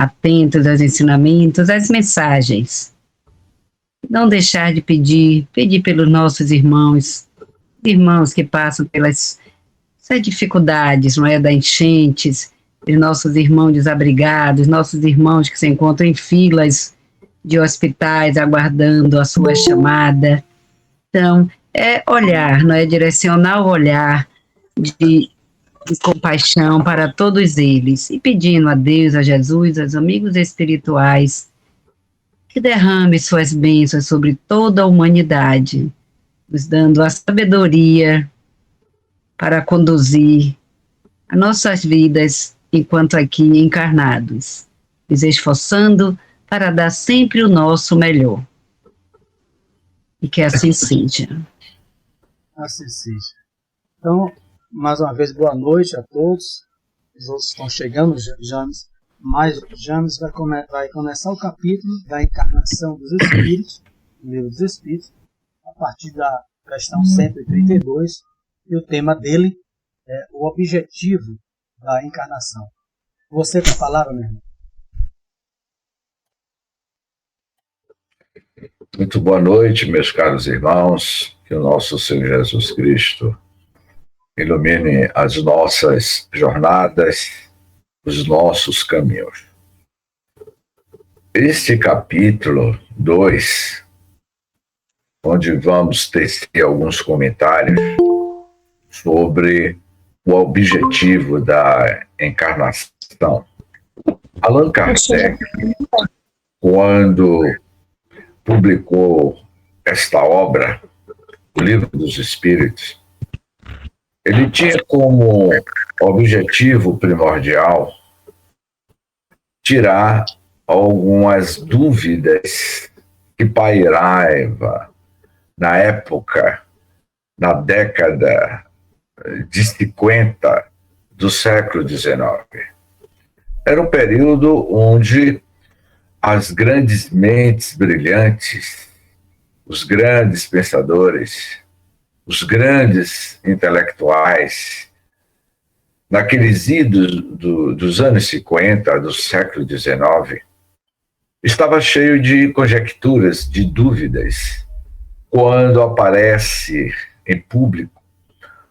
atentos aos ensinamentos, às mensagens. Não deixar de pedir pelos nossos irmãos que passam pelas dificuldades, não é, das enchentes, os nossos irmãos desabrigados, nossos irmãos que se encontram em filas de hospitais aguardando a sua chamada. Então, é olhar, não é, direcionar o olhar de compaixão para todos eles e pedindo a Deus, a Jesus, aos amigos espirituais que derrame suas bênçãos sobre toda a humanidade, nos dando a sabedoria para conduzir as nossas vidas enquanto aqui encarnados, nos esforçando para dar sempre o nosso melhor. E que assim seja. Assim seja. Então, mais uma vez, boa noite a todos. Os outros estão chegando, James. Mas James vai começar o capítulo da encarnação dos Espíritos, no Livro dos Espíritos, a partir da questão 132, e o tema dele é o objetivo da encarnação. Você com a palavra, meu irmão. Muito boa noite, meus caros irmãos. Que o nosso Senhor Jesus Cristo ilumine as nossas jornadas, os nossos caminhos. Este capítulo 2, onde vamos tecer alguns comentários sobre o objetivo da encarnação. Allan Kardec, quando publicou esta obra, o Livro dos Espíritos, ele tinha como objetivo primordial tirar algumas dúvidas que pairavam na época, na década de 50 do século XIX. Era um período onde as grandes mentes brilhantes, os grandes pensadores, os grandes intelectuais, naqueles idos dos anos 50, do século XIX, estava cheio de conjecturas, de dúvidas, quando aparece em público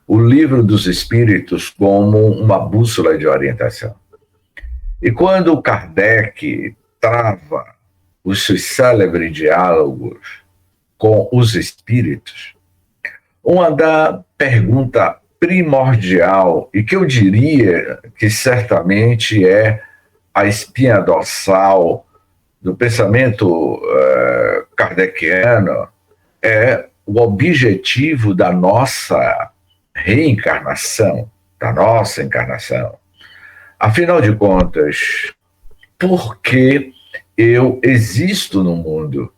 o Livro dos Espíritos como uma bússola de orientação. E quando Kardec trava os seus célebres diálogos com os espíritos, uma da pergunta primordial, e que eu diria que certamente é a espinha dorsal do pensamento kardeciano, é o objetivo da nossa reencarnação, da nossa encarnação. Afinal de contas, por que eu existo no mundo?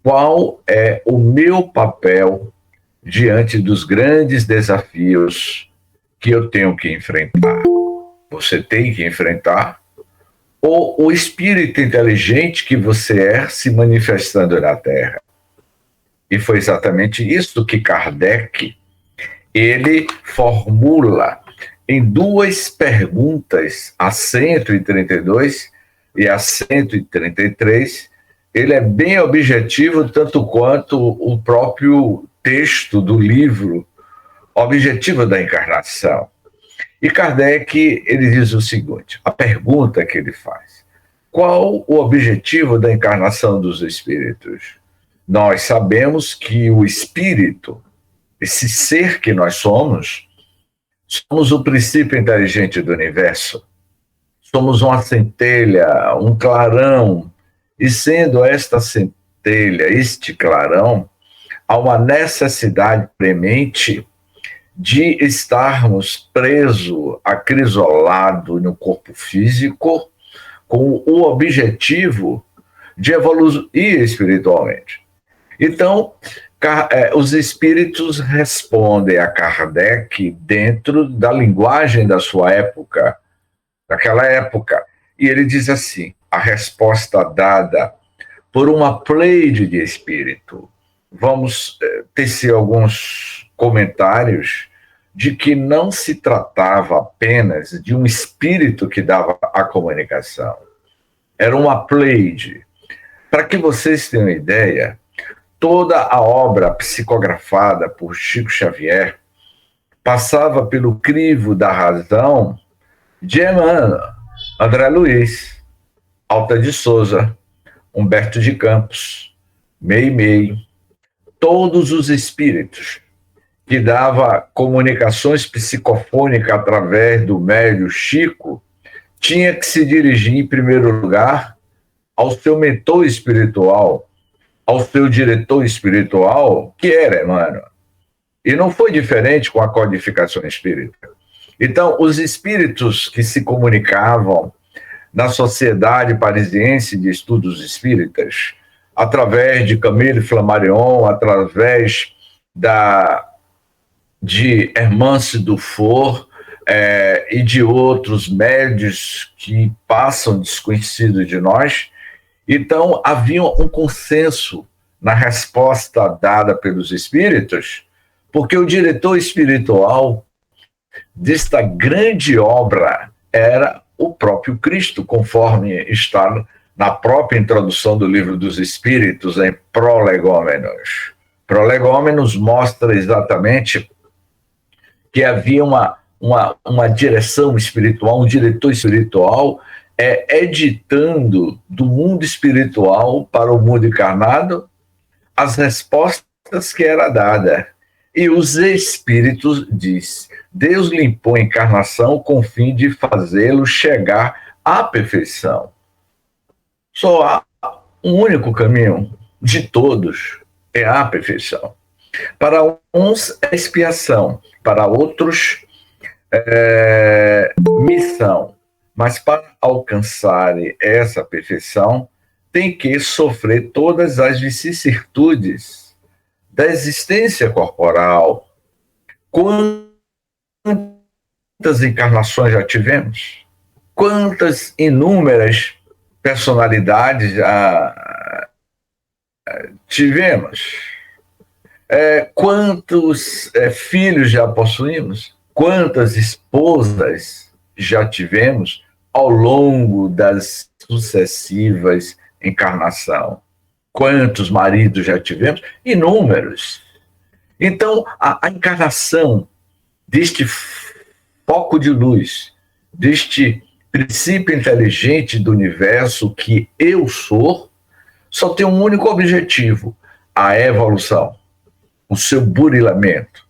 Qual é o meu papel diante dos grandes desafios que eu tenho que enfrentar? Você tem que enfrentar? Ou o espírito inteligente que você é se manifestando na Terra? E foi exatamente isso que Kardec, ele formula em duas perguntas, a 132 e a 133, ele é bem objetivo, tanto quanto o próprio texto do livro, Objetivo da Encarnação. E Kardec, ele diz o seguinte, a pergunta que ele faz: qual o objetivo da encarnação dos espíritos? Nós sabemos que o espírito, esse ser que nós somos o princípio inteligente do universo. Somos uma centelha, um clarão, e sendo esta centelha, este clarão, há uma necessidade premente de estarmos presos, acrisolado no corpo físico, com o objetivo de evoluir espiritualmente. Então, os espíritos respondem a Kardec dentro da linguagem da sua época, daquela época. E ele diz assim, a resposta dada por uma pleide de espírito. Vamos tecer alguns comentários de que não se tratava apenas de um espírito que dava a comunicação, Era uma pleiade. Para que vocês tenham ideia, toda a obra psicografada por Chico Xavier passava pelo crivo da razão de Emmanuel, André Luiz, Alta de Souza, Humberto de Campos, Meimei, todos os espíritos que dava comunicações psicofônicas através do médium Chico, tinha que se dirigir em primeiro lugar ao seu mentor espiritual, ao seu diretor espiritual, que era Emmanuel. E não foi diferente com a codificação espírita. Então, os espíritos que se comunicavam na Sociedade Parisiense de Estudos Espíritas, através de Camille Flammarion, através de Hermance Dufour e de outros médios que passam desconhecidos de nós. Então, havia um consenso na resposta dada pelos espíritos, porque o diretor espiritual desta grande obra era o próprio Cristo, conforme está na própria introdução do Livro dos Espíritos, em Prolegômenos. Prolegômenos mostra exatamente que havia uma direção espiritual, um diretor espiritual, editando do mundo espiritual para o mundo encarnado as respostas que era dada. E os espíritos diz: Deus limpou a encarnação com o fim de fazê-lo chegar à perfeição. Só há um único caminho de todos, é a perfeição. Para uns é expiação, para outros missão. Mas para alcançar essa perfeição, tem que sofrer todas as vicissitudes da existência corporal. Quantas encarnações já tivemos? Quantas inúmeras personalidades já tivemos? Quantos filhos já possuímos? Quantas esposas já tivemos ao longo das sucessivas encarnações? Quantos maridos já tivemos? Inúmeros. Então, a encarnação deste foco de luz, deste princípio inteligente do universo que eu sou, só tem um único objetivo: a evolução, o seu burilamento,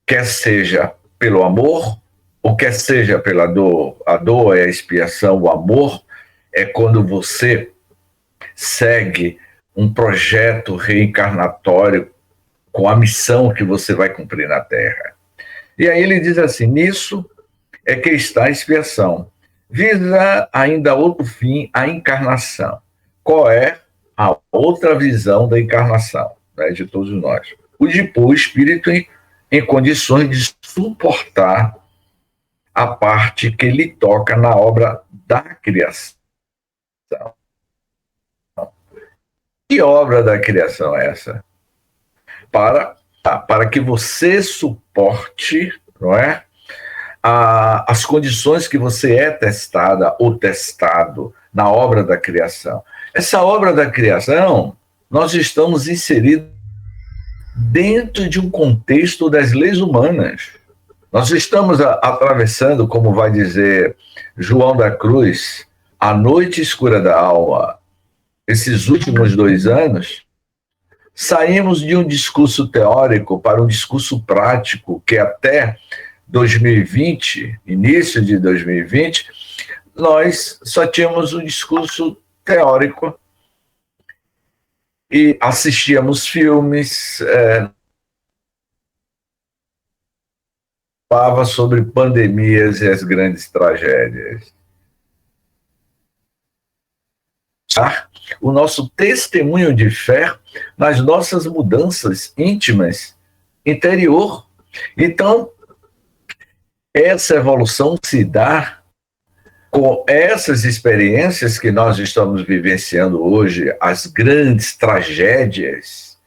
quer seja pelo amor ou quer seja pela dor. A dor é a expiação, o amor é quando você segue um projeto reencarnatório com a missão que você vai cumprir na Terra. E aí ele diz assim: nisso é que está a expiação. Visa ainda outro fim, a encarnação. Qual é a outra visão da encarnação, né, de todos nós? O de pôr o espírito em condições de suportar a parte que lhe toca na obra da criação. Que obra da criação é essa? Para que você suporte, não é, as condições que você é testada ou testado na obra da criação. Essa obra da criação, nós estamos inseridos dentro de um contexto das leis humanas. Nós estamos atravessando, como vai dizer João da Cruz, a noite escura da alma. Esses últimos 2 anos, saímos de um discurso teórico para um discurso prático, que até 2020, início de 2020, nós só tínhamos um discurso teórico e assistíamos filmes, falava sobre pandemias e as grandes tragédias. O nosso testemunho de fé nas nossas mudanças íntimas, interior. Então, essa evolução se dá com essas experiências que nós estamos vivenciando hoje, as grandes tragédias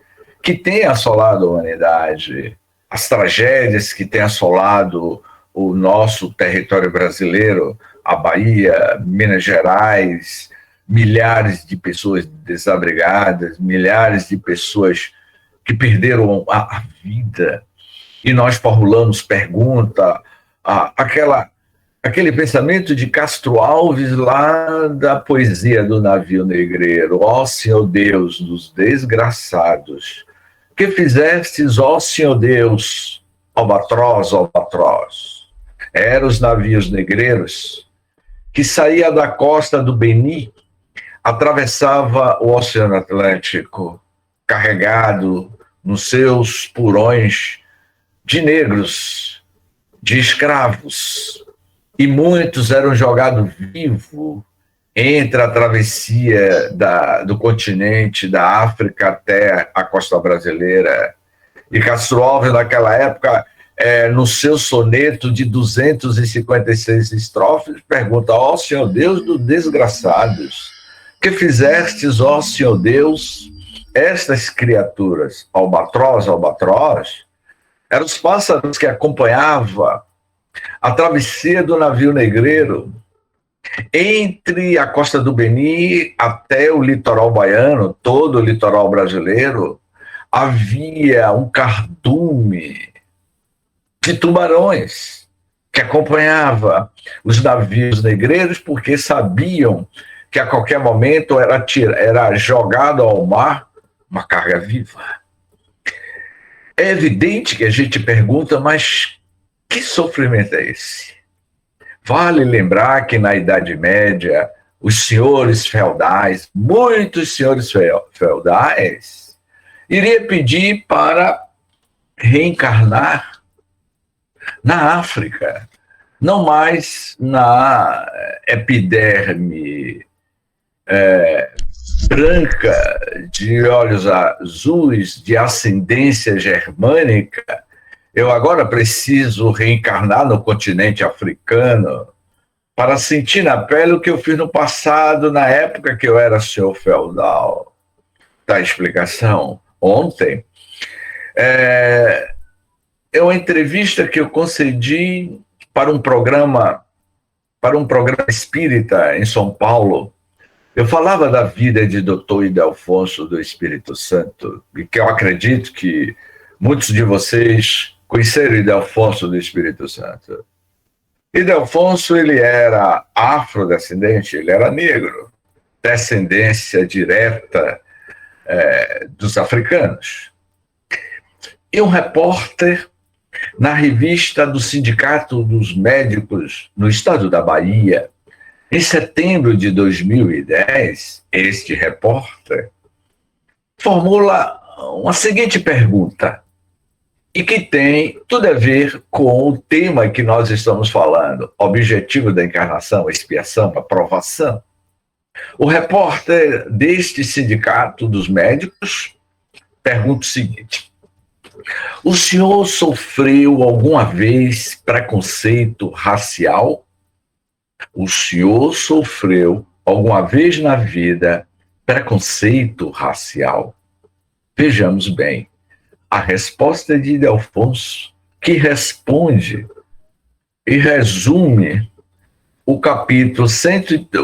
que têm assolado a humanidade, as tragédias que têm assolado o nosso território brasileiro, a Bahia, Minas Gerais, milhares de pessoas desabrigadas, milhares de pessoas que perderam a vida, e nós formulamos pergunta, aquele pensamento de Castro Alves lá da poesia do Navio Negreiro: ó Senhor Deus dos desgraçados, que fizestes, ó Senhor Deus, albatroz, albatroz. Eram os navios negreiros que saía da costa do Beni, atravessava o Oceano Atlântico, carregado nos seus porões de negros, de escravos, e muitos eram jogados vivos entre a travessia do continente da África até a costa brasileira. E Castro Alves, naquela época, no seu soneto de 256 estrofes, pergunta: ó Senhor Deus dos desgraçados, que fizestes, ó Senhor Deus, estas criaturas? Albatroz, albatroz, eram os pássaros que acompanhavam a travessia do navio negreiro entre a costa do Beni até o litoral baiano, todo o litoral brasileiro. Havia um cardume de tubarões que acompanhava os navios negreiros, porque sabiam que a qualquer momento era jogado ao mar uma carga viva. É evidente que a gente pergunta, mas que sofrimento é esse? Vale lembrar que na Idade Média, os senhores feudais, muitos senhores feudais, iriam pedir para reencarnar na África, não mais na epiderme branca, de olhos azuis, de ascendência germânica. Eu agora preciso reencarnar no continente africano para sentir na pele o que eu fiz no passado, na época que eu era senhor feudal. Tá a explicação? Ontem, é uma entrevista que eu concedi para um programa espírita em São Paulo. Eu falava da vida de Dr. Ildefonso do Espírito Santo, e que eu acredito que muitos de vocês conheceram Ildefonso do Espírito Santo. Ildefonso, ele era afrodescendente, ele era negro, descendência direta dos africanos. E um repórter na revista do Sindicato dos Médicos no estado da Bahia, em setembro de 2010, este repórter formula uma seguinte pergunta, e que tem tudo a ver com o tema que nós estamos falando: objetivo da encarnação, expiação, aprovação. O repórter deste Sindicato dos Médicos pergunta o seguinte: o senhor sofreu alguma vez preconceito racial? O senhor sofreu alguma vez na vida preconceito racial? Vejamos bem a resposta de Ildefonso, que responde e resume o capítulo,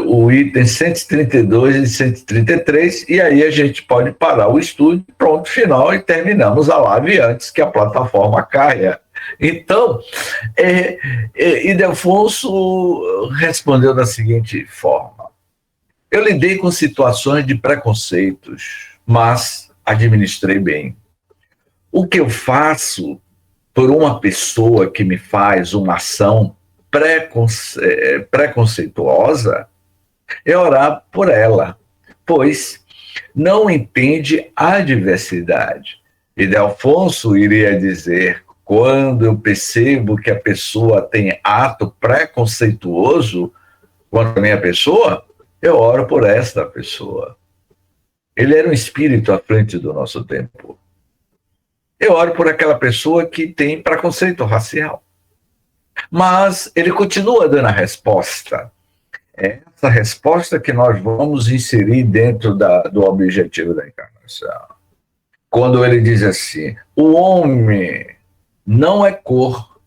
o item 132 e 133, e aí a gente pode parar o estudo, pronto, final, e terminamos a live antes que a plataforma caia. Então, Ildefonso respondeu da seguinte forma: eu lidei com situações de preconceitos, mas administrei bem. O que eu faço por uma pessoa que me faz uma ação preconceituosa é orar por ela, pois não entende a diversidade. Ildefonso iria dizer: quando eu percebo que a pessoa tem ato preconceituoso contra a minha pessoa, eu oro por esta pessoa. Ele era um espírito à frente do nosso tempo. Eu oro por aquela pessoa que tem preconceito racial. Mas ele continua dando a resposta. É essa resposta que nós vamos inserir dentro do objetivo da encarnação. Quando ele diz assim: o homem não é cor,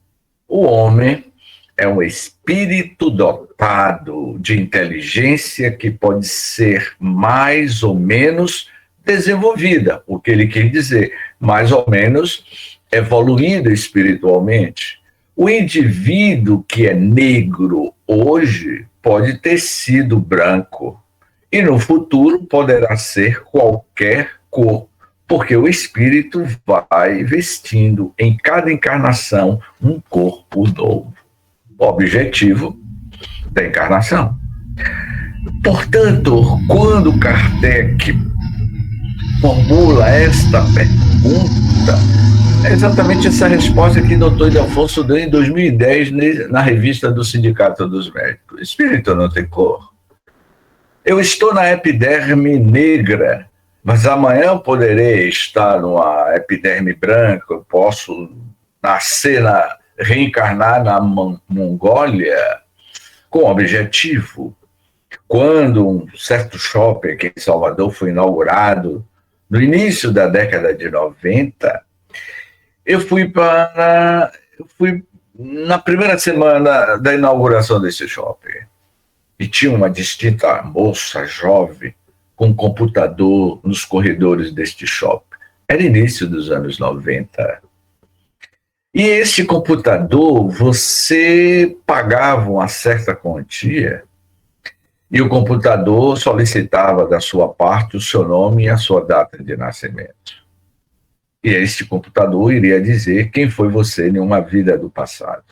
o homem é um espírito dotado de inteligência que pode ser mais ou menos desenvolvida, o que ele quer dizer, mais ou menos evoluída espiritualmente. O indivíduo que é negro hoje pode ter sido branco e no futuro poderá ser qualquer cor, porque o espírito vai vestindo em cada encarnação um corpo novo. O objetivo da encarnação. Portanto, quando Kardec formula esta pergunta, é exatamente essa resposta que o Dr. Ildefonso deu em 2010 na revista do Sindicato dos Médicos. Espírito não tem cor. Eu estou na epiderme negra, mas amanhã eu poderei estar numa epiderme branca, eu posso reencarnar na Mongólia com objetivo. Quando um certo shopping aqui em Salvador foi inaugurado, no início da década de 90, eu fui na primeira semana da inauguração desse shopping. E tinha uma distinta moça jovem com um computador nos corredores deste shopping. Era início dos anos 90. E esse computador, você pagava uma certa quantia e o computador solicitava da sua parte o seu nome e a sua data de nascimento. E este computador iria dizer quem foi você em uma vida do passado.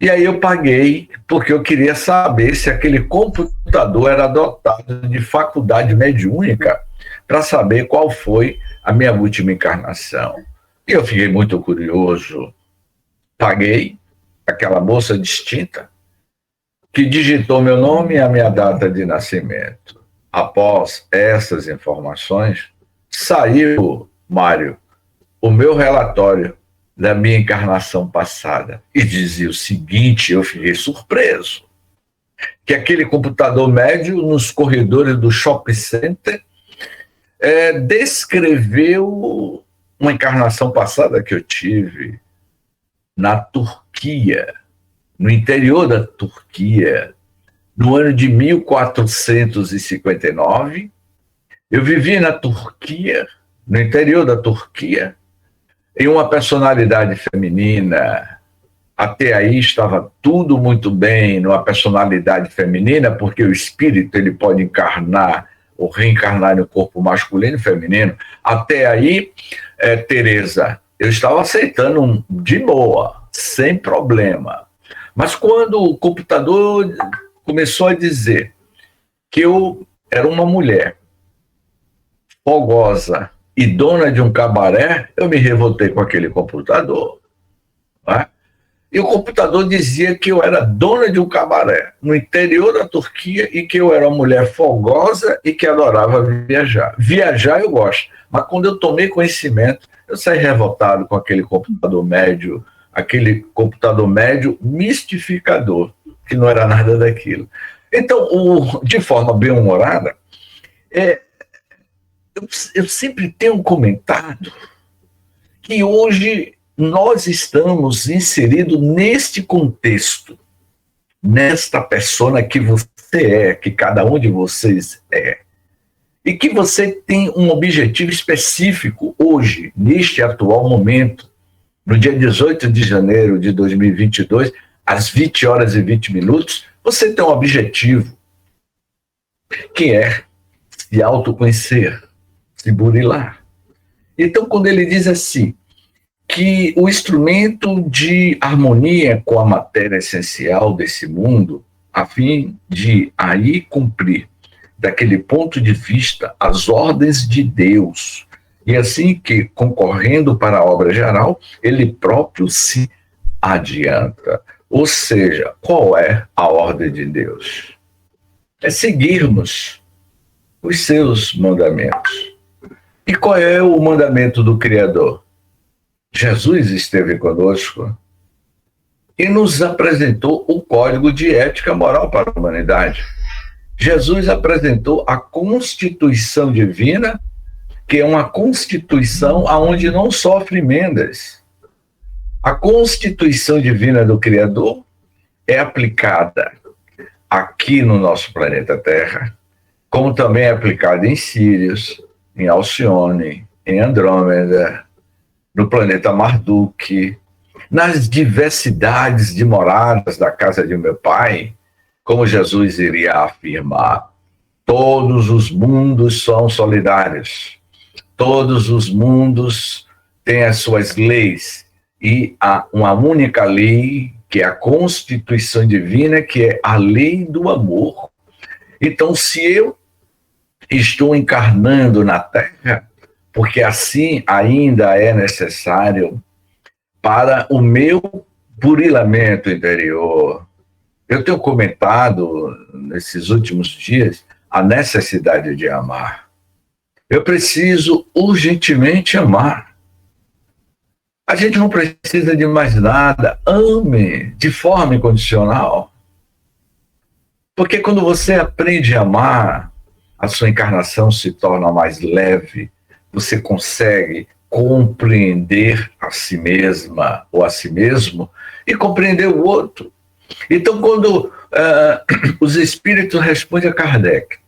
E aí eu paguei porque eu queria saber se aquele computador era dotado de faculdade mediúnica para saber qual foi a minha última encarnação. E eu fiquei muito curioso. Paguei, aquela moça distinta, que digitou meu nome e a minha data de nascimento. Após essas informações, saiu, Mário, o meu relatório da minha encarnação passada. E dizia o seguinte, eu fiquei surpreso, que aquele computador médio nos corredores do shopping center descreveu uma encarnação passada que eu tive na Turquia, no interior da Turquia, no ano de 1459. Eu vivi na Turquia, no interior da Turquia, em uma personalidade feminina. Até aí estava tudo muito bem numa personalidade feminina, porque o espírito ele pode encarnar ou reencarnar no corpo masculino e feminino. Até aí, Tereza, eu estava aceitando de boa, sem problema. Mas quando o computador começou a dizer que eu era uma mulher fogosa e dona de um cabaré, eu me revoltei com aquele computador. Né? E o computador dizia que eu era dona de um cabaré no interior da Turquia e que eu era uma mulher fogosa e que adorava viajar. Viajar eu gosto, mas quando eu tomei conhecimento, eu saí revoltado com aquele computador médio mistificador, que não era nada daquilo. Então, de forma bem-humorada, eu sempre tenho comentado que hoje nós estamos inseridos neste contexto, nesta persona que você é, que cada um de vocês é, e que você tem um objetivo específico hoje, neste atual momento, no dia 18 de janeiro de 2022, às 20h20, você tem um objetivo, que é se autoconhecer, se burilar. Então, quando ele diz assim, que o instrumento de harmonia com a matéria essencial desse mundo, a fim de aí cumprir, daquele ponto de vista, as ordens de Deus, e assim que, concorrendo para a obra geral, ele próprio se adianta. Ou seja, qual é a ordem de Deus? É seguirmos os seus mandamentos. E qual é o mandamento do Criador? Jesus esteve conosco e nos apresentou o código de ética moral para a humanidade. Jesus apresentou a Constituição Divina, que é uma Constituição onde não sofre emendas. A constituição divina do Criador é aplicada aqui no nosso planeta Terra, como também é aplicada em Sirius, em Alcione, em Andrômeda, no planeta Marduk, nas diversidades de moradas da casa de meu pai, como Jesus iria afirmar. Todos os mundos são solidários. Todos os mundos têm as suas leis. E há uma única lei, que é a Constituição Divina, que é a lei do amor. Então, se eu estou encarnando na Terra, porque assim ainda é necessário para o meu burilamento interior. Eu tenho comentado nesses últimos dias a necessidade de amar. Eu preciso urgentemente amar. A gente não precisa de mais nada. Ame de forma incondicional. Porque quando você aprende a amar, a sua encarnação se torna mais leve. Você consegue compreender a si mesma ou a si mesmo e compreender o outro. Então, quando os espíritos respondem a Kardec,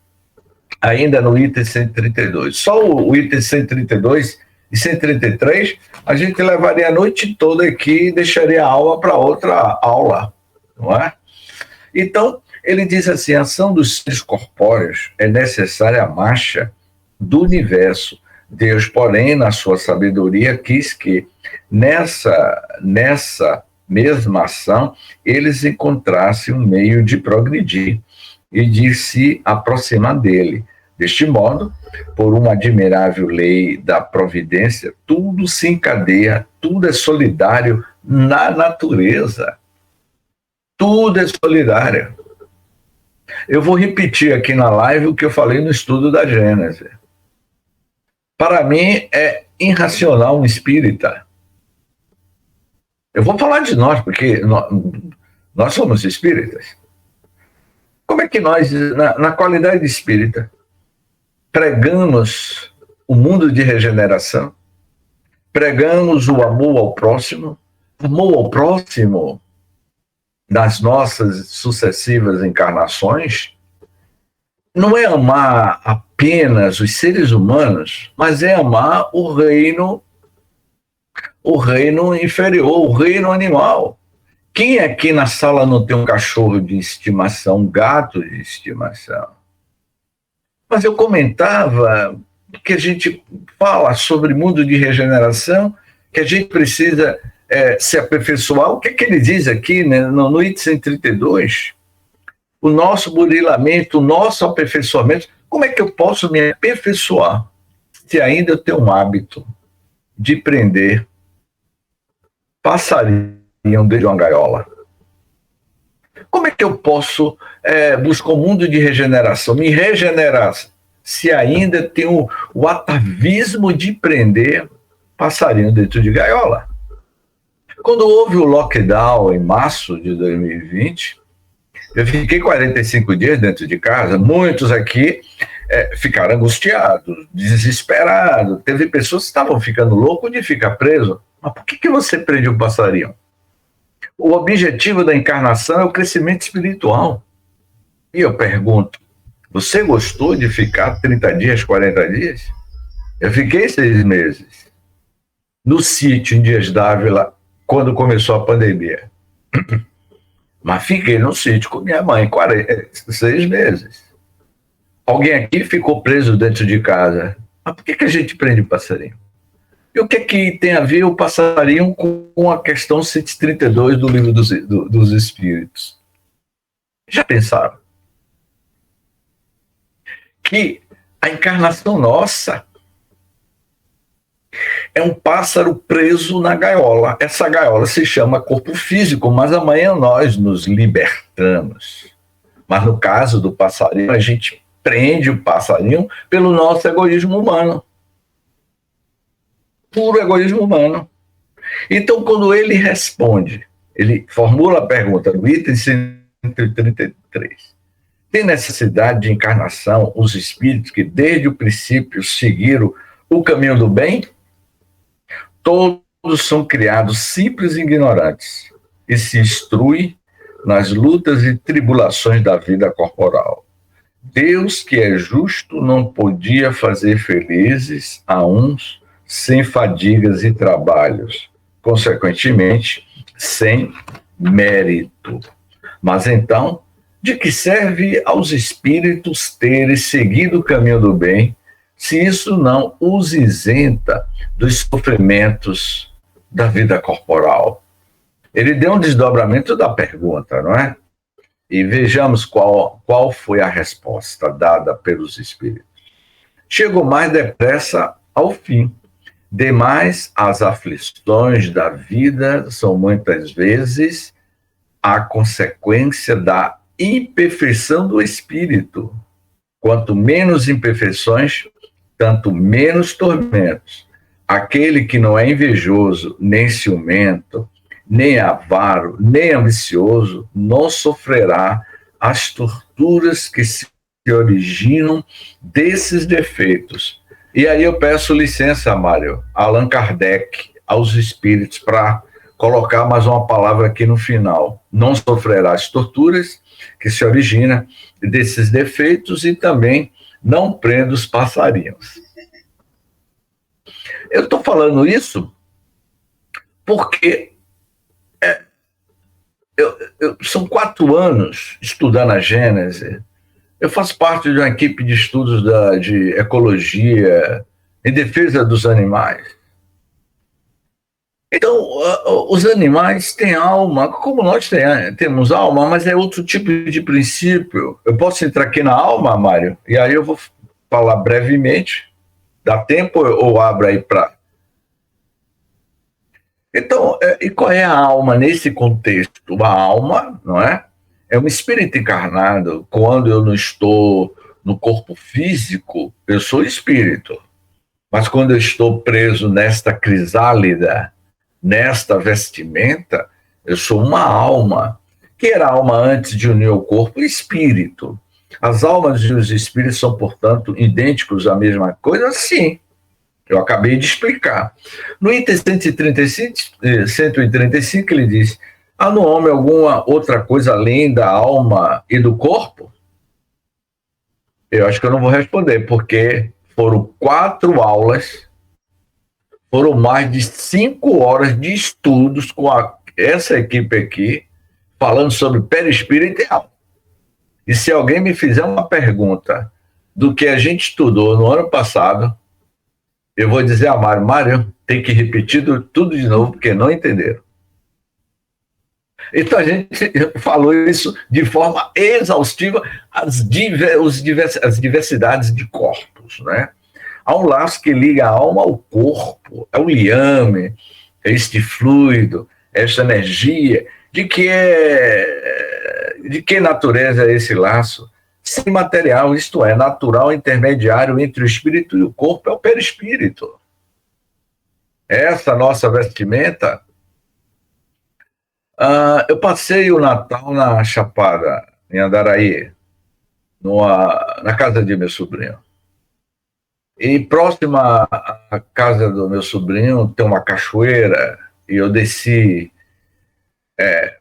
ainda no item 132, só o item 132 e 133, a gente levaria a noite toda aqui e deixaria a aula para outra aula, não é? Então, ele diz assim, a ação dos seres corpóreos é necessária à marcha do universo. Deus, porém, na sua sabedoria, quis que nessa mesma ação eles encontrassem um meio de progredir e de se aproximar dele. Deste modo, por uma admirável lei da providência, tudo se encadeia, tudo é solidário na natureza. Tudo é solidário. Eu vou repetir aqui na live o que eu falei no estudo da Gênese. Para mim, é irracional um espírita. Eu vou falar de nós, porque nós somos espíritas. Como é que nós, na qualidade de espírita, pregamos o mundo de regeneração, pregamos o amor ao próximo das nossas sucessivas encarnações, não é amar apenas os seres humanos, mas é amar o reino inferior, o reino animal. Quem aqui na sala não tem um cachorro de estimação, um gato de estimação? Mas eu comentava que a gente fala sobre mundo de regeneração, que a gente precisa se aperfeiçoar. O que é que ele diz aqui, né, no item 132? O nosso burilamento, o nosso aperfeiçoamento. Como é que eu posso me aperfeiçoar se ainda eu tenho um hábito de prender passarinho dentro de uma gaiola? Como é que eu posso buscar um mundo de regeneração, me regenerar, se ainda tenho o atavismo de prender passarinho dentro de gaiola? Quando houve o lockdown em março de 2020, eu fiquei 45 dias dentro de casa. Muitos aqui ficaram angustiados, desesperados. Teve pessoas que estavam ficando loucos de ficar preso. Mas por que você prende um passarinho? O objetivo da encarnação é o crescimento espiritual. E eu pergunto, você gostou de ficar 30 dias, 40 dias? Eu fiquei 6 meses no sítio em Dias d'Ávila, quando começou a pandemia. Mas fiquei no sítio com minha mãe 6 meses. Alguém aqui ficou preso dentro de casa. Mas por que a gente prende o passarinho? E o que tem a ver o passarinho com a questão 132 do Livro dos Espíritos? Já pensaram? Que a encarnação nossa é um pássaro preso na gaiola. Essa gaiola se chama corpo físico, mas amanhã nós nos libertamos. Mas no caso do passarinho, a gente prende o passarinho pelo nosso egoísmo humano. Puro egoísmo humano. Então, quando ele responde, ele formula a pergunta no item 133. Tem necessidade de encarnação os espíritos que desde o princípio seguiram o caminho do bem? Todos todos são criados simples e ignorantes e se instruem nas lutas e tribulações da vida corporal. Deus, que é justo, não podia fazer felizes a uns sem fadigas e trabalhos, consequentemente, sem mérito. Mas então, de que serve aos espíritos terem seguido o caminho do bem, se isso não os isenta dos sofrimentos da vida corporal? Ele deu um desdobramento da pergunta, não é? E vejamos qual foi a resposta dada pelos espíritos. Chegou mais depressa ao fim. Demais, as aflições da vida são muitas vezes a consequência da imperfeição do espírito. Quanto menos imperfeições, tanto menos tormentos. Aquele que não é invejoso, nem ciumento, nem avaro, nem ambicioso, não sofrerá as torturas que se originam desses defeitos. E aí eu peço licença, Mário, Allan Kardec, aos espíritos, para colocar mais uma palavra aqui no final. Não sofrerá as torturas que se originam desses defeitos e também não prenda os passarinhos. Eu estou falando isso porque são 4 anos estudando a Gênese. Eu faço parte de uma equipe de estudos de ecologia em defesa dos animais. Então, os animais têm alma, como nós temos alma, mas é outro tipo de princípio. Eu posso entrar aqui na alma, Mário, e aí eu vou falar brevemente. Dá tempo ou abro aí para... Então, e qual é a alma nesse contexto? A alma, não é? É um espírito encarnado. Quando eu não estou no corpo físico, eu sou espírito. Mas quando eu estou preso nesta crisálida, nesta vestimenta, eu sou uma alma. Que era a alma antes de unir o corpo? O espírito. As almas e os espíritos são, portanto, idênticos à mesma coisa? Sim. Eu acabei de explicar. No item 135, ele diz: há no homem alguma outra coisa além da alma e do corpo? Eu acho que eu não vou responder, porque foram 4 aulas, foram mais de 5 horas de estudos com essa equipe aqui, falando sobre perispírito e alma. E se alguém me fizer uma pergunta do que a gente estudou no ano passado, eu vou dizer a Mário, tem que repetir tudo de novo, porque não entenderam. Então a gente falou isso de forma exaustiva, as diversidades de corpos, né? Há um laço que liga a alma ao corpo, é o liame, é este fluido, esta energia. De que natureza é esse laço? Semimaterial, isto é, natural, intermediário entre o espírito e o corpo, é o perispírito. Essa nossa vestimenta. Eu passei o Natal na Chapada, em Andaraí, na casa de meu sobrinho. E próxima à casa do meu sobrinho tem uma cachoeira, e eu desci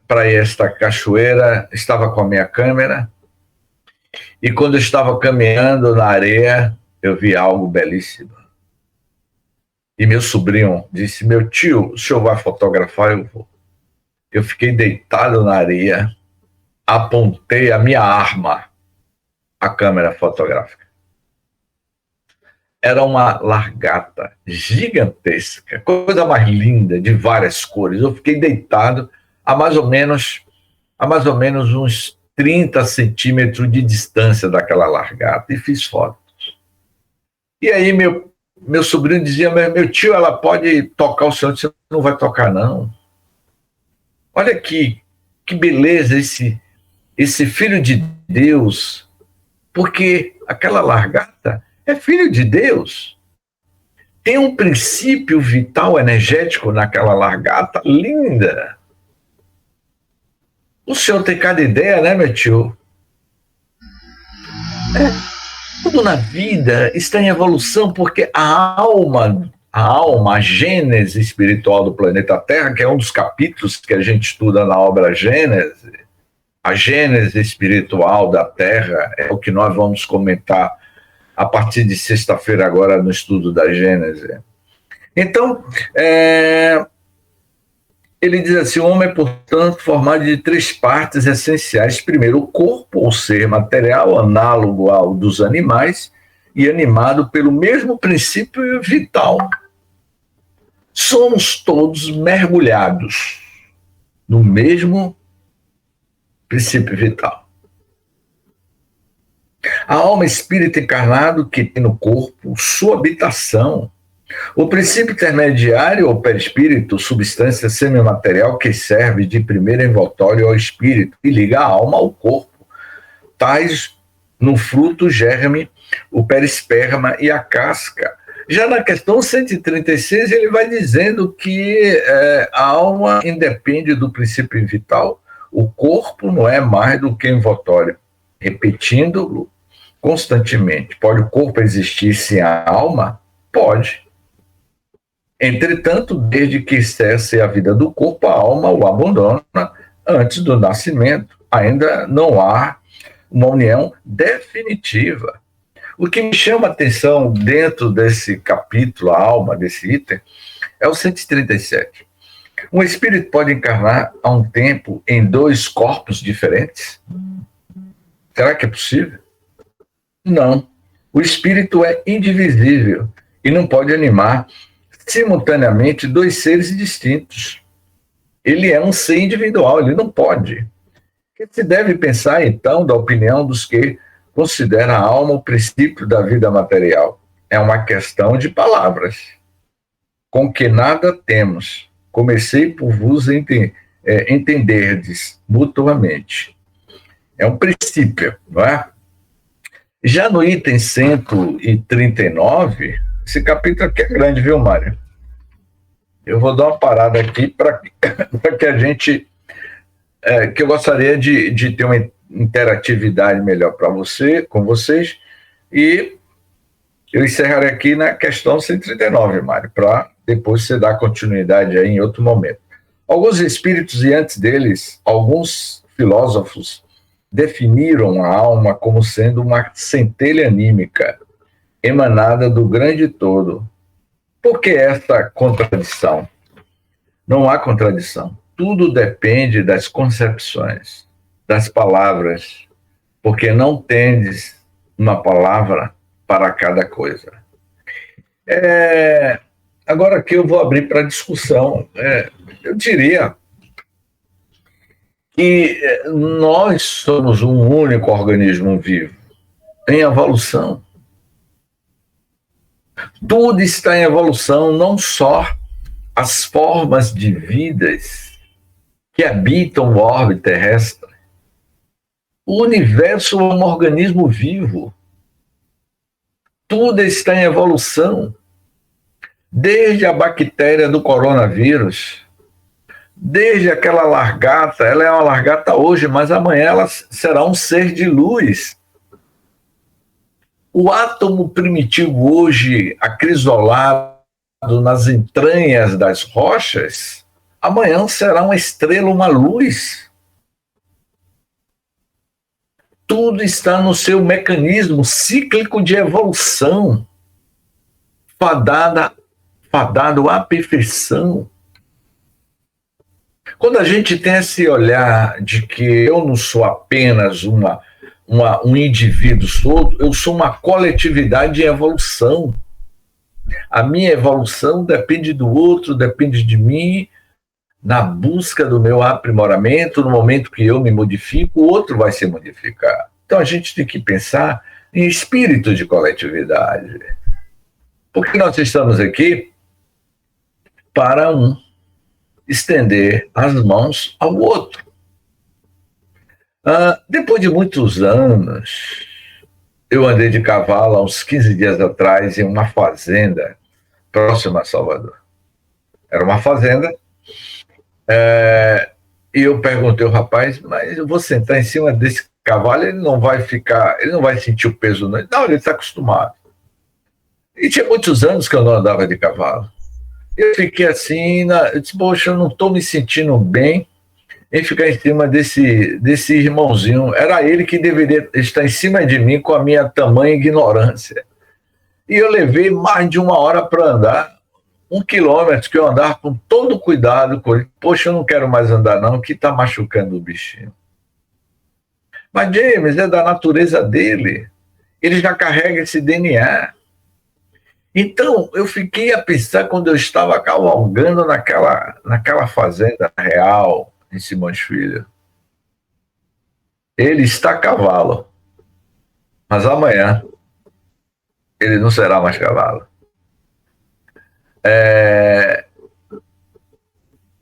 para esta cachoeira, estava com a minha câmera, e quando eu estava caminhando na areia, eu vi algo belíssimo. E meu sobrinho disse: meu tio, o senhor vai fotografar? Eu vou. Eu fiquei deitado na areia, apontei a minha arma, a câmera fotográfica. Era uma largata gigantesca, coisa mais linda, de várias cores. Eu fiquei deitado a mais ou menos uns 30 centímetros de distância daquela largata e fiz fotos. E aí meu sobrinho dizia: meu tio, ela pode tocar o senhor? Eu disse: não vai tocar, não. Olha aqui, que beleza esse filho de Deus, porque aquela largata é filho de Deus. Tem um princípio vital energético naquela largata linda. O senhor tem cada ideia, né, meu tio? Tudo na vida está em evolução, porque a alma a alma, a gênese espiritual do planeta Terra, que é um dos capítulos que a gente estuda na obra Gênese. A gênese espiritual da Terra é o que nós vamos comentar a partir de sexta-feira agora no estudo da Gênese. Então, ele diz assim: o homem é, portanto, formado de 3 partes essenciais. Primeiro, o corpo, ou ser material, análogo ao dos animais, e animado pelo mesmo princípio vital. Somos todos mergulhados no mesmo princípio vital. A alma espírita encarnado que tem no corpo sua habitação. O princípio intermediário ou perispírito, substância semimaterial que serve de primeiro envoltório ao espírito e liga a alma ao corpo, tais no fruto, germe, o perisperma e a casca. Já na questão 136, ele vai dizendo que a alma independe do princípio vital, o corpo não é mais do que envoltório. Repetindo constantemente, pode o corpo existir sem a alma? Pode. Entretanto, desde que cesse a vida do corpo, a alma o abandona antes do nascimento. Ainda não há uma união definitiva. O que me chama a atenção dentro desse capítulo, a alma, desse item, é o 137. Um espírito pode encarnar a um tempo em 2 corpos diferentes? Será que é possível? Não. O espírito é indivisível e não pode animar simultaneamente 2 seres distintos. Ele é um ser individual, ele não pode. O que se deve pensar, então, da opinião dos que consideram a alma o princípio da vida material? É uma questão de palavras. Com que nada temos. Comecei por vos entenderdes mutuamente. É um princípio, não é? Já no item 139, esse capítulo aqui é grande, viu, Mário? Eu vou dar uma parada aqui para que a gente... que eu gostaria de ter uma interatividade melhor com vocês, e eu encerrarei aqui na questão 139, Mário, para depois você dar continuidade aí em outro momento. Alguns espíritos, e antes deles, alguns filósofos, definiram a alma como sendo uma centelha anímica emanada do grande todo. Por que essa contradição? Não há contradição. Tudo depende das concepções, das palavras, porque não tendes uma palavra para cada coisa. Agora aqui eu vou abrir para discussão. Eu diria que nós somos um único organismo vivo, em evolução. Tudo está em evolução, não só as formas de vidas que habitam o orbe terrestre. O universo é um organismo vivo. Tudo está em evolução. Desde a bactéria do coronavírus, desde aquela largata, ela é uma largata hoje, mas amanhã ela será um ser de luz. O átomo primitivo hoje, acrisolado nas entranhas das rochas, amanhã será uma estrela, uma luz. Tudo está no seu mecanismo cíclico de evolução, fadado à perfeição. Quando a gente tem esse olhar de que eu não sou apenas um indivíduo solto, eu sou uma coletividade em evolução. A minha evolução depende do outro, depende de mim. Na busca do meu aprimoramento, no momento que eu me modifico, o outro vai se modificar. Então a gente tem que pensar em espírito de coletividade. Porque nós estamos aqui para estender as mãos ao outro. Depois de muitos anos, eu andei de cavalo há uns 15 dias atrás em uma fazenda próxima a Salvador. Era uma fazenda, e eu perguntei ao rapaz, mas eu vou sentar em cima desse cavalo, ele não vai sentir o peso, não. Não, ele está acostumado. E tinha muitos anos que eu não andava de cavalo. Eu fiquei assim, eu disse, poxa, eu não estou me sentindo bem em ficar em cima desse irmãozinho. Era ele que deveria estar em cima de mim com a minha tamanha ignorância. E eu levei mais de 1 hora para andar, 1 quilômetro, que eu andava com todo cuidado. Poxa, eu não quero mais andar não, que está machucando o bichinho. Mas James, é da natureza dele. Ele já carrega esse DNA. Então, eu fiquei a pensar quando eu estava cavalgando naquela fazenda real em Simões Filho. Ele está a cavalo, mas amanhã ele não será mais cavalo.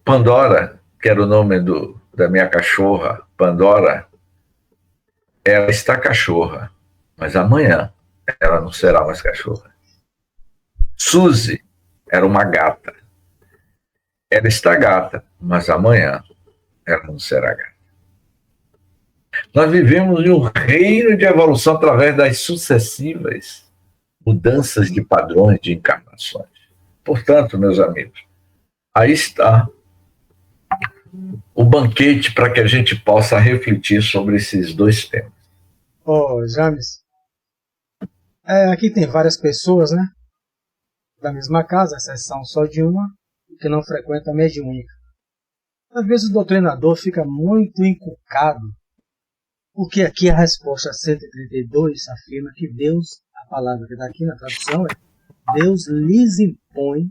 Pandora, que era o nome da minha cachorra, Pandora, ela está cachorra, mas amanhã ela não será mais cachorra. Suzy era uma gata. Ela está gata, mas amanhã ela não será gata. Nós vivemos em um reino de evolução através das sucessivas mudanças de padrões de encarnações. Portanto, meus amigos, aí está o banquete para que a gente possa refletir sobre esses dois temas. James, aqui tem várias pessoas, né? Da mesma casa, a exceção só de uma, que não frequenta a mediúnica. Às vezes o doutrinador fica muito encucado, porque aqui a resposta 132 afirma que Deus, a palavra que está aqui na tradução é Deus lhes impõe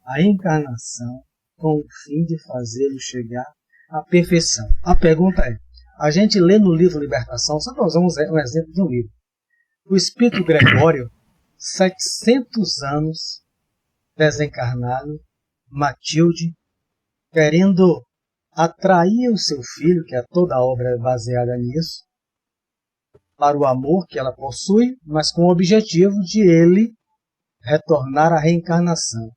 a encarnação com o fim de fazê-lo chegar à perfeição. A pergunta é, a gente lê no livro Libertação, só para usar um exemplo de um livro, o Espírito Gregório, 700 anos desencarnado, Matilde, querendo atrair o seu filho, que é toda a obra baseada nisso, para o amor que ela possui, mas com o objetivo de ele retornar à reencarnação.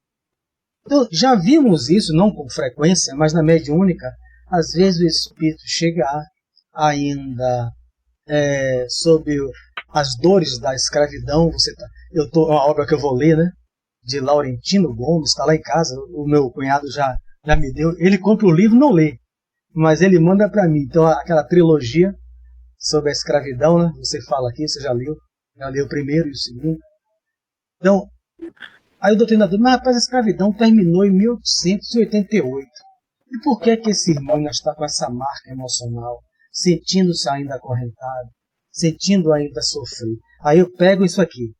Então, já vimos isso, não com frequência, mas na mediúnica, às vezes o espírito chega ainda sob as dores da escravidão. Uma obra que eu vou ler, né, de Laurentino Gomes, está lá em casa, o meu cunhado já me deu. Ele compra o livro, não lê, mas ele manda para mim. Então, aquela trilogia sobre a escravidão, né, você fala aqui, você já leu o primeiro e o segundo. Então, aí o doutrinador, mas rapaz, a escravidão terminou em 1888. E por que esse irmão ainda está com essa marca emocional, sentindo-se ainda acorrentado, sentindo ainda sofrer? Aí eu pego isso aqui,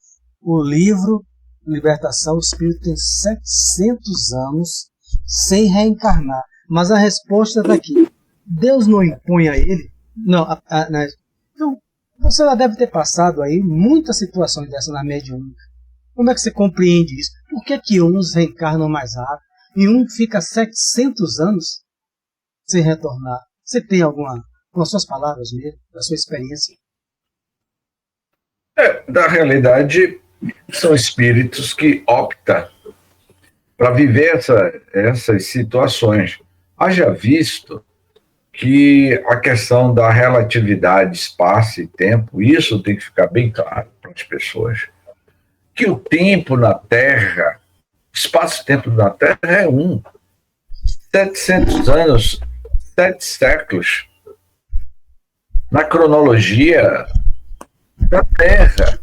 o livro Libertação, o espírito tem 700 anos sem reencarnar, mas a resposta está aqui. Deus não impõe a ele? Não. Então, você já deve ter passado aí muitas situações dessas na mediúnica. Como é que você compreende isso? Por que uns reencarnam mais rápido e um fica 700 anos sem retornar? Você tem com as suas palavras mesmo, da sua experiência? Da realidade, são espíritos que optam para viver essas situações. Haja visto que a questão da relatividade, espaço e tempo, isso tem que ficar bem claro para as pessoas. Que o tempo na Terra, espaço e tempo na Terra é 700 anos, 7 séculos. Na cronologia da Terra,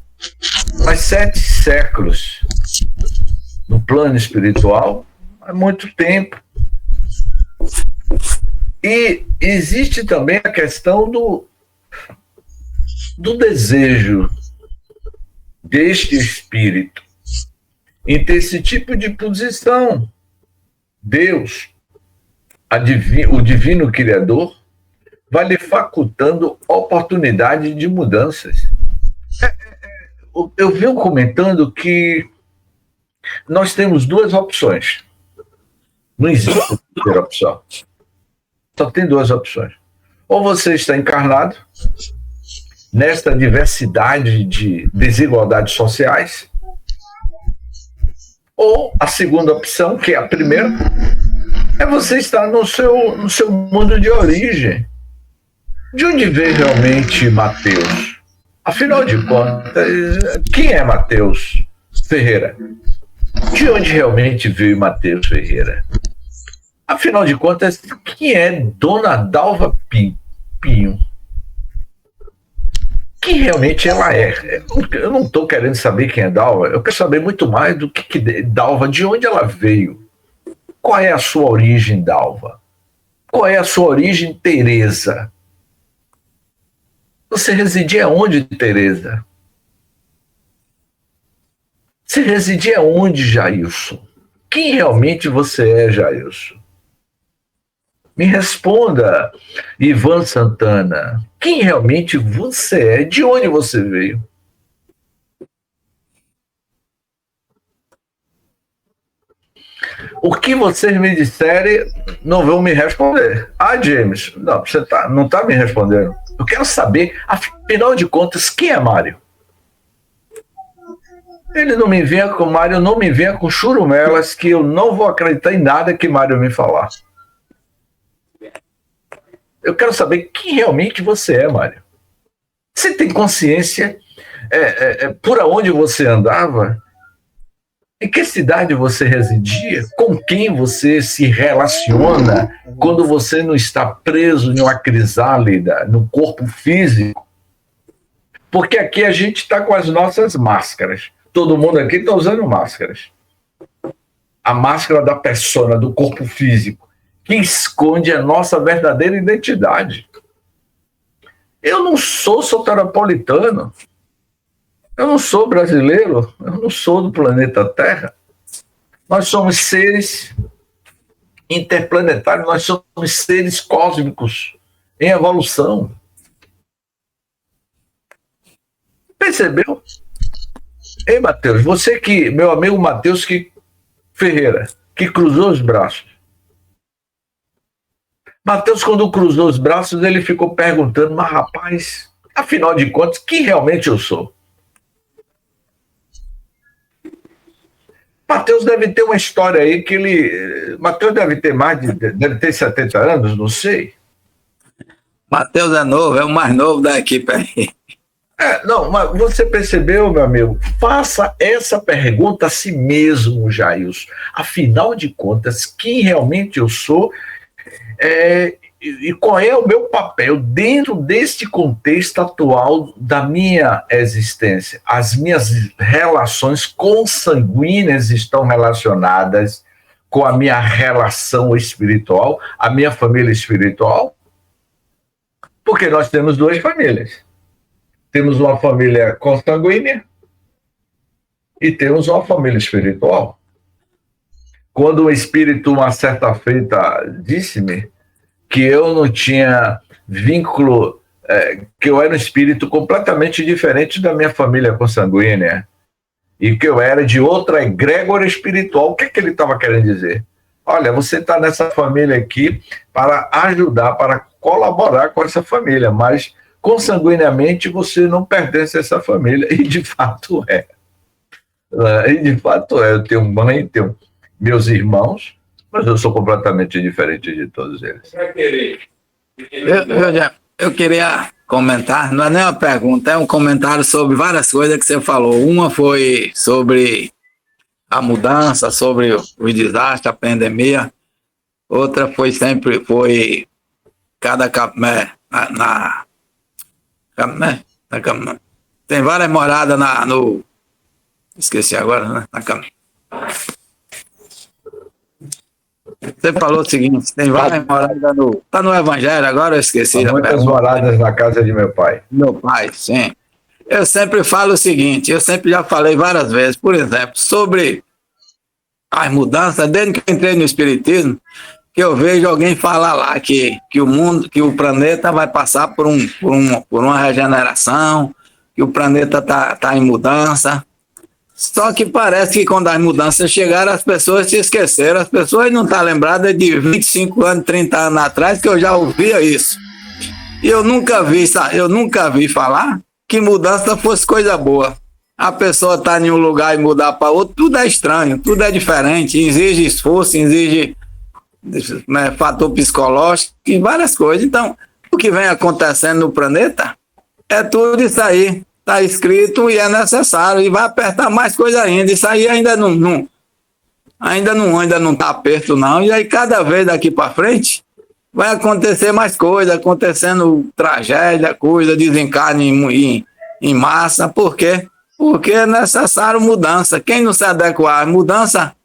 mas 7 séculos. No plano espiritual, é muito tempo. E existe também a questão do desejo deste espírito em ter esse tipo de posição. Deus, o divino Criador, vai lhe facultando oportunidade de mudanças. Eu venho comentando que nós temos 2 opções. Não existe terceira opção. Só tem 2 opções. Ou você está encarnado nesta diversidade de desigualdades sociais, ou a segunda opção, que é a primeira, é você estar no seu mundo de origem. De onde veio realmente Mateus? Afinal de contas, quem é Mateus Ferreira? De onde realmente veio Mateus Ferreira? Afinal de contas, quem é Dona Dalva Pinho? Quem realmente ela é? Eu não estou querendo saber quem é Dalva, eu quero saber muito mais do que Dalva, de onde ela veio. Qual é a sua origem, Dalva? Qual é a sua origem, Tereza? Você residia onde, Tereza? Você residia onde, Jailson? Quem realmente você é, Jailson? Me responda, Ivan Santana. Quem realmente você é? De onde você veio? O que vocês me disserem, não vão me responder. Ah, James, não, você não está me respondendo. Eu quero saber, afinal de contas, quem é Mário? Ele não me venha com Mário, não me venha com churumelas, que eu não vou acreditar em nada que Mário me falar. Eu quero saber quem realmente você é, Mário. Você tem consciência por onde você andava? Em que cidade você residia? Com quem você se relaciona quando você não está preso em uma crisálida, no corpo físico? Porque aqui a gente está com as nossas máscaras. Todo mundo aqui está usando máscaras. A máscara da persona, do corpo físico, que esconde a nossa verdadeira identidade. Eu não sou soteropolitano. Eu não sou brasileiro. Eu não sou do planeta Terra. Nós somos seres interplanetários, nós somos seres cósmicos em evolução. Percebeu? Ei, Mateus, você que, meu amigo Mateus Ferreira, que cruzou os braços. Mateus, quando cruzou os braços, ele ficou perguntando, mas rapaz, afinal de contas, quem realmente eu sou? Mateus deve ter uma história aí que ele... Mateus deve ter 70 anos, não sei. Mateus é novo, é o mais novo da equipe aí. Não, mas você percebeu, meu amigo? Faça essa pergunta a si mesmo, Jailson. Afinal de contas, quem realmente eu sou e qual é o meu papel dentro deste contexto atual da minha existência? As minhas relações consanguíneas estão relacionadas com a minha relação espiritual, a minha família espiritual? Porque nós temos duas famílias. Temos uma família consanguínea e temos uma família espiritual. Quando o espírito, uma certa feita, disse-me que eu não tinha vínculo, que eu era um espírito completamente diferente da minha família consanguínea e que eu era de outra egrégora espiritual. O que ele estava querendo dizer? Olha, você está nessa família aqui para ajudar, para colaborar com essa família, mas consanguineamente você não pertence a essa família, e de fato é. Eu tenho mãe, tenho meus irmãos, mas eu sou completamente diferente de todos eles. Eu queria comentar, não é nem uma pergunta, é um comentário sobre várias coisas que você falou. Uma foi sobre a mudança, sobre o desastre, a pandemia. Outra foi tem várias moradas esqueci agora, né? Na cama. Você falou o seguinte, tem várias moradas tá no Evangelho agora, eu esqueci. Muitas moradas na casa de meu pai. Meu pai, sim. Eu sempre falo o seguinte, eu sempre já falei várias vezes, por exemplo, sobre as mudanças, desde que eu entrei no Espiritismo, que eu vejo alguém falar lá que o mundo, que o planeta vai passar por uma regeneração, que o planeta tá em mudança. Só que parece que quando as mudanças chegaram, as pessoas se esqueceram. As pessoas não estão lembradas de 25 anos, 30 anos atrás, que eu já ouvia isso. E eu nunca vi falar que mudança fosse coisa boa. A pessoa está em um lugar e mudar para outro, tudo é estranho, tudo é diferente, exige esforço, exige fator psicológico e várias coisas. Então, o que vem acontecendo no planeta é tudo isso aí. está escrito e é necessário, e vai apertar mais coisa ainda. Isso aí ainda não está aperto, não. E aí, cada vez daqui para frente, vai acontecer mais coisa, acontecendo tragédia, coisa, desencarne em massa. Por quê? Porque é necessário mudança. Quem não se adequar à mudança,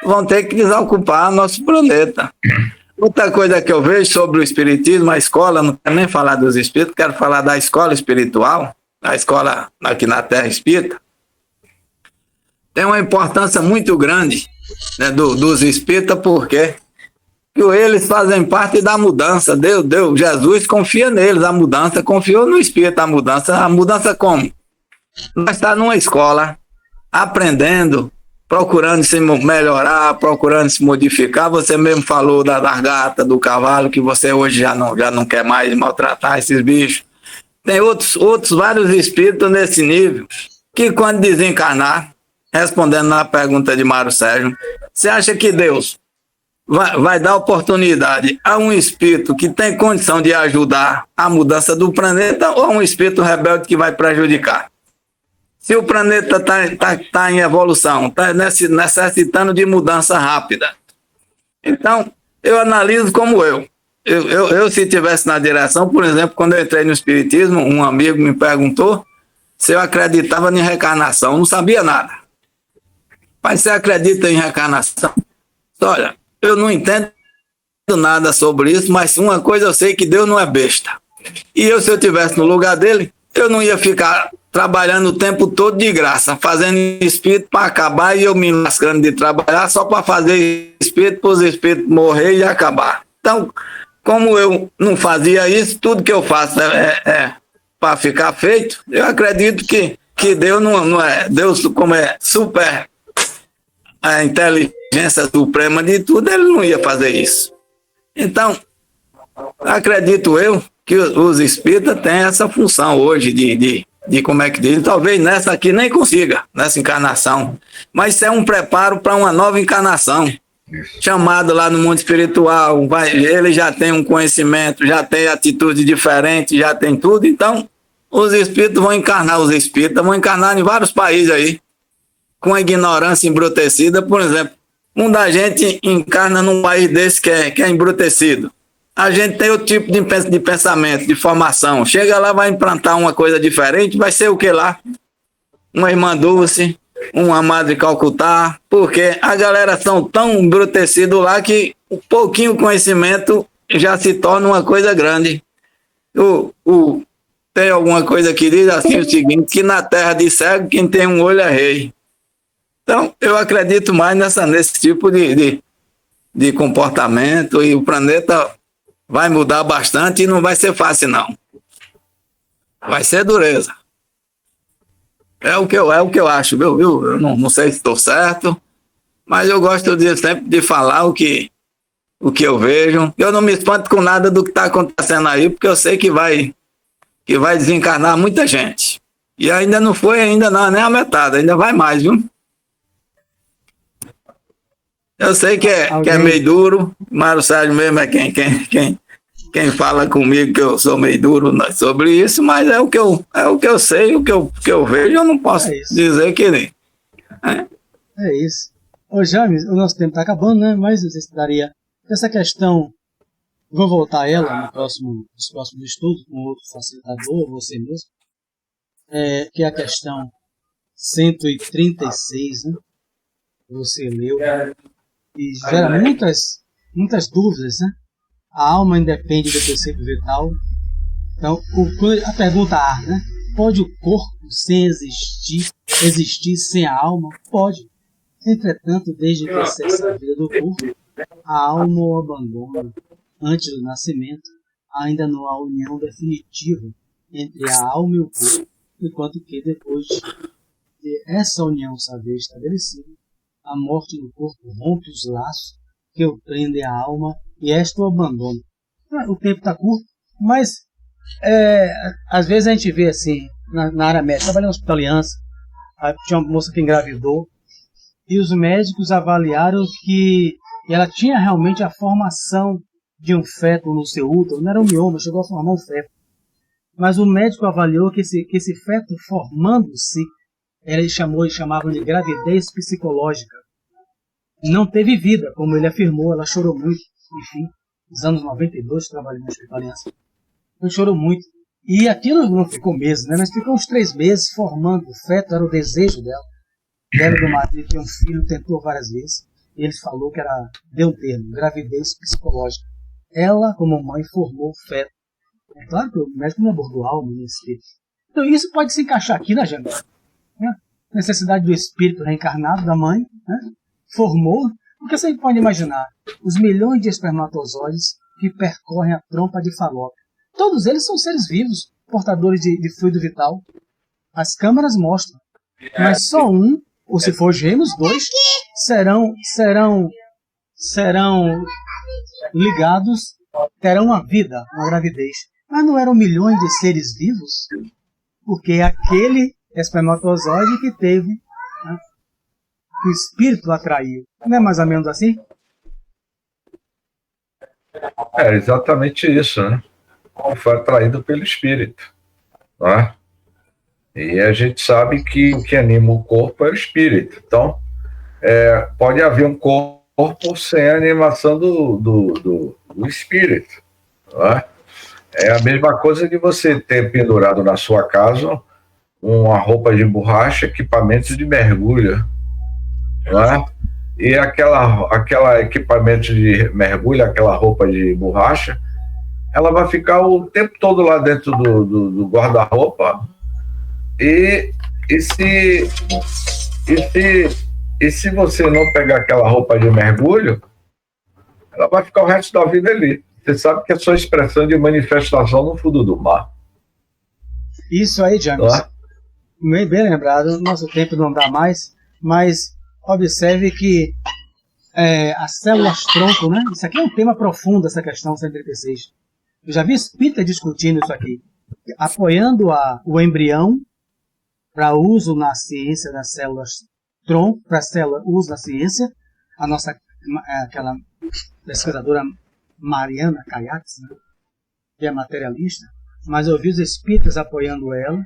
vão ter que desocupar nosso planeta. Outra coisa que eu vejo sobre o espiritismo, a escola, não quero nem falar dos espíritos, quero falar da escola espiritual, a escola aqui na Terra Espírita, tem uma importância muito grande, né, dos espíritas, porque eles fazem parte da mudança. Deus, Jesus confia neles, a mudança, confiou no espírito, a mudança como? Nós estamos numa escola, aprendendo, procurando se melhorar, procurando se modificar. Você mesmo falou da largata, do cavalo, que você hoje já não quer mais maltratar esses bichos. Tem outros vários espíritos nesse nível, que quando desencarnar, respondendo na pergunta de Mário Sérgio, você acha que Deus vai dar oportunidade a um espírito que tem condição de ajudar a mudança do planeta, ou a um espírito rebelde que vai prejudicar? Se o planeta está em evolução, está necessitando de mudança rápida. Então, eu analiso como eu se estivesse na direção, por exemplo, quando eu entrei no Espiritismo, um amigo me perguntou se eu acreditava em reencarnação. Eu não sabia nada. Mas você acredita em reencarnação? Olha, eu não entendo nada sobre isso, mas uma coisa eu sei, que Deus não é besta. E se eu estivesse no lugar dele, eu não ia ficar trabalhando o tempo todo de graça, fazendo espírito para acabar, e eu me lascando de trabalhar só para fazer espírito, para os espíritos morrer e acabar. Então, como eu não fazia isso, tudo que eu faço é para ficar feito, eu acredito que Deus não é, Deus como é super, a inteligência suprema de tudo, ele não ia fazer isso. Então, acredito eu que os espíritas têm essa função hoje de como é que diz, talvez nessa aqui nem consiga, nessa encarnação, mas isso é um preparo para uma nova encarnação. Isso. Chamado lá no mundo espiritual, ele já tem um conhecimento, já tem atitude diferente, já tem tudo. Então, os espíritas vão encarnar em vários países aí, com a ignorância embrutecida. Por exemplo, muita gente encarna num país desse que é embrutecido. A gente tem outro tipo de pensamento, de formação. Chega lá, vai implantar uma coisa diferente, vai ser o que lá? Uma irmã Dulce, uma Madre Calcutá, porque a galera são tão embrutecidos lá que um pouquinho conhecimento já se torna uma coisa grande. Tem alguma coisa que diz assim o seguinte, que na terra de cego, quem tem um olho é rei. Então, eu acredito mais nesse tipo de comportamento, e o planeta vai mudar bastante e não vai ser fácil, não. Vai ser dureza. É o que eu acho, viu? Eu não sei se estou certo, mas eu gosto sempre de falar o que eu vejo. Eu não me espanto com nada do que está acontecendo aí, porque eu sei que vai desencarnar muita gente. E ainda não foi nem a metade, ainda vai mais, viu? Eu sei que é meio duro, Mário Sérgio mesmo é quem fala comigo que eu sou meio duro sobre isso, mas é o que eu sei, o que eu vejo, eu não posso dizer que nem. É isso. Ô James, o nosso tempo está acabando, né? Mas eu daria essa questão, vou voltar a ela nos próximos estudos, com outro facilitador, você mesmo, que é a questão 136, né? Você leu, e gera muitas dúvidas, né? A alma independe do princípio vital. Então, a pergunta A, né? Pode o corpo existir sem a alma? Pode. Entretanto, desde que cessa a vida do corpo, a alma o abandona. Antes do nascimento, ainda não há união definitiva entre a alma e o corpo, enquanto que depois de essa união saber estabelecida, a morte do corpo rompe os laços que o prendem à alma e esta o abandona. O tempo está curto, mas às vezes a gente vê assim, na área médica, trabalhei no Hospital Aliança, tinha uma moça que engravidou, e os médicos avaliaram que ela tinha realmente a formação de um feto no seu útero, não era um mioma, chegou a formar um feto. Mas o médico avaliou que esse feto formando-se, eles chamavam de gravidez psicológica. Não teve vida, como ele afirmou, ela chorou muito. Enfim, nos anos 92, trabalhei na hospitalidade. Ela chorou muito. E aquilo não ficou meses, né? Mas ficou uns 3 meses formando o feto, era o desejo dela. Dela do marido, que um filho, tentou várias vezes. E ele falou que deu um termo, gravidez psicológica. Ela, como mãe, formou o feto. É claro que o médico não abordou alma nem espírito. Então isso pode se encaixar aqui, né, Jânio? Necessidade do espírito reencarnado da mãe, né? Formou, porque você pode imaginar os milhões de espermatozoides que percorrem a trompa de Falópio. Todos eles são seres vivos, portadores de fluido vital. As câmeras mostram. Mas só um, ou se for gêmeos, 2, serão ligados, terão uma vida, uma gravidez. Mas não eram milhões de seres vivos? Porque é aquele espermatozoide que teve, né, o espírito atraiu. Não é mais ou menos assim? É exatamente isso, né? Foi atraído pelo espírito, né? E a gente sabe que o que anima o corpo é o espírito. Então, pode haver um corpo sem a animação do espírito, né? É a mesma coisa de você ter pendurado na sua casa uma roupa de borracha, equipamentos de mergulho, não é? E aquela equipamento de mergulho, aquela roupa de borracha, ela vai ficar o tempo todo lá dentro do guarda-roupa. E se você não pegar aquela roupa de mergulho, ela vai ficar o resto da vida ali. Você sabe que é só expressão de manifestação no fundo do mar. Isso aí, James. Bem lembrado, nosso tempo não dá mais, mas observe que as células-tronco, né? Isso aqui é um tema profundo, essa questão 136. Eu já vi espírita discutindo isso aqui, apoiando o embrião para uso na ciência das células-tronco, para uso na ciência, aquela pesquisadora Mariana Kayatz, né, que é materialista, mas eu vi os espíritas apoiando ela,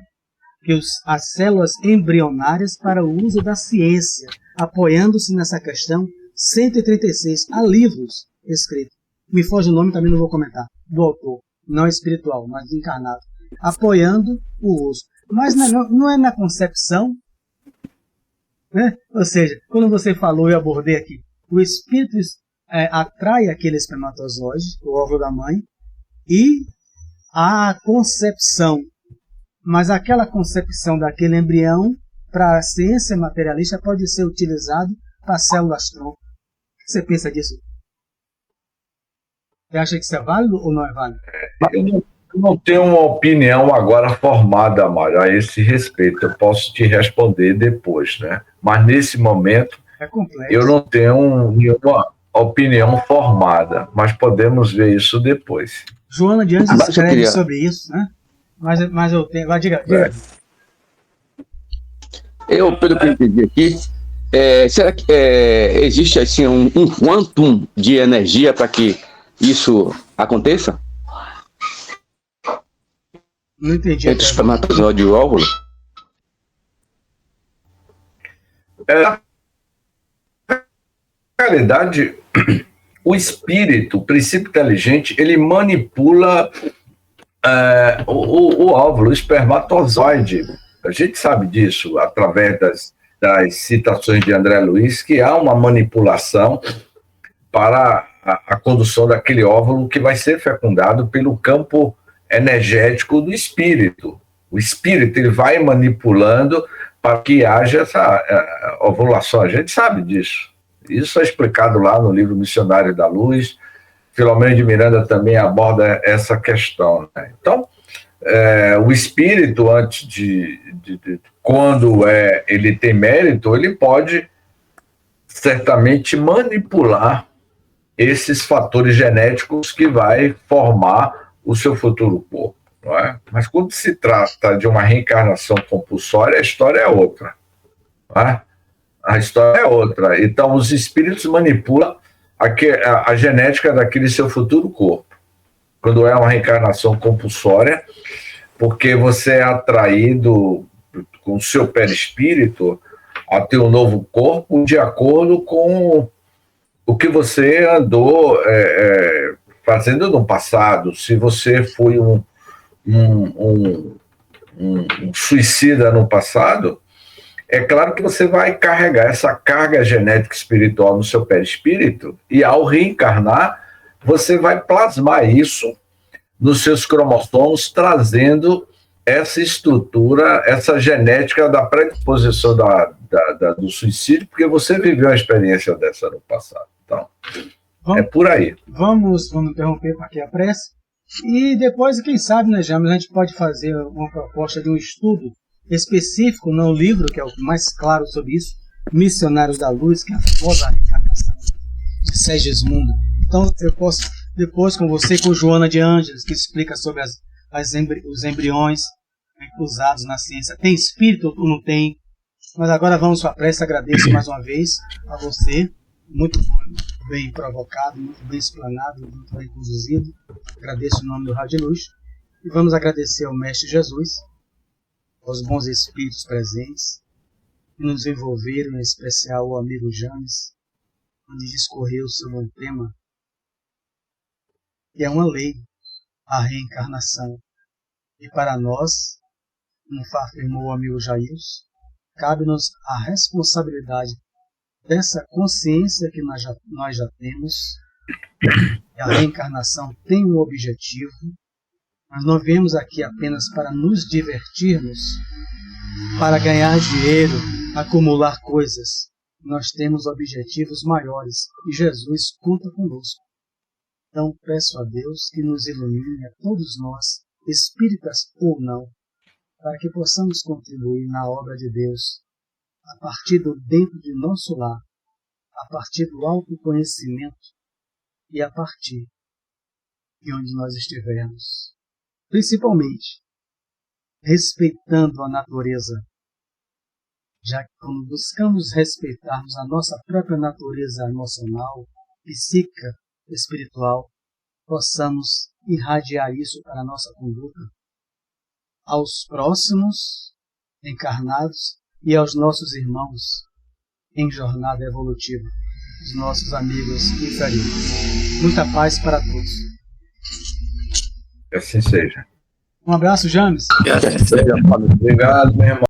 que as células embrionárias para o uso da ciência, apoiando-se nessa questão 136. Há livros escritos, me foge o nome, também não vou comentar, do autor, não espiritual, mas encarnado, apoiando o uso. Mas não é na concepção, né? Ou seja, quando você falou, eu abordei aqui, o espírito atrai aquele espermatozoide, o óvulo da mãe, e a concepção. Mas aquela concepção daquele embrião, para a ciência materialista, pode ser utilizado para células-tronco. O que você pensa disso? Você acha que isso é válido ou não é válido? Eu não tenho uma opinião agora formada, Mário, a esse respeito. Eu posso te responder depois, né? Mas nesse momento, eu não tenho nenhuma opinião formada, mas podemos ver isso depois. Joana de Anjos escreve sobre isso, né? Mas eu tenho... Vai, diga. Pelo que eu entendi aqui, será que existe assim, um quantum de energia para que isso aconteça? Não entendi. Entre o espermatozoide e o óvulo? Na realidade, o espírito, o princípio inteligente, ele manipula o óvulo, o espermatozoide. A gente sabe disso através das citações de André Luiz, que há uma manipulação para a condução daquele óvulo que vai ser fecundado pelo campo energético do espírito. O espírito ele vai manipulando para que haja essa ovulação. A gente sabe disso. Isso é explicado lá no livro Missionário da Luz. Filomeno de Miranda também aborda essa questão, né? Então, o espírito, antes quando ele tem mérito, ele pode certamente manipular esses fatores genéticos que vai formar o seu futuro corpo, não é? Mas quando se trata de uma reencarnação compulsória, a história é outra, não é? A história é outra. Então, os espíritos manipulam a genética daquele seu futuro corpo. Quando é uma reencarnação compulsória, porque você é atraído com o seu perispírito a ter um novo corpo de acordo com o que você andou fazendo no passado. Se você foi um suicida no passado, é claro que você vai carregar essa carga genética espiritual no seu perispírito, e ao reencarnar, você vai plasmar isso nos seus cromossomos, trazendo essa estrutura, essa genética da predisposição do suicídio, porque você viveu uma experiência dessa no passado. Então, é por aí. Vamos interromper aqui a prece. E depois, quem sabe, né, James, a gente pode fazer uma proposta de um estudo específico no livro, que é o mais claro sobre isso, Missionários da Luz, que é a famosa reencarnação de Segismundo. Então, eu posso, depois com você, com Joana de Ângeles, que explica sobre os embriões usados na ciência. Tem espírito ou não tem? Mas agora vamos para a prece. Agradeço mais uma vez a você, muito bem provocado, muito bem explanado, muito bem conduzido. Agradeço o nome do Rádio Luz. E vamos agradecer ao Mestre Jesus, aos bons espíritos presentes, que nos envolveram, em especial o amigo James, onde discorreu sobre um tema que é uma lei, a reencarnação. E para nós, como afirmou o amigo Jailson, cabe-nos a responsabilidade dessa consciência que nós já temos. A reencarnação tem um objetivo. Nós não viemos aqui apenas para nos divertirmos, para ganhar dinheiro, acumular coisas. Nós temos objetivos maiores e Jesus conta conosco. Então peço a Deus que nos ilumine a todos nós, espíritas ou não, para que possamos contribuir na obra de Deus, a partir do dentro de nosso lar, a partir do autoconhecimento e a partir de onde nós estivermos. Principalmente, respeitando a natureza, já que quando buscamos respeitarmos a nossa própria natureza emocional, psíquica, espiritual, possamos irradiar isso para a nossa conduta aos próximos encarnados e aos nossos irmãos em jornada evolutiva, os nossos amigos inferiores. Muita paz para todos. Que assim seja. Um abraço, James. Que assim seja. Obrigado, meu irmão.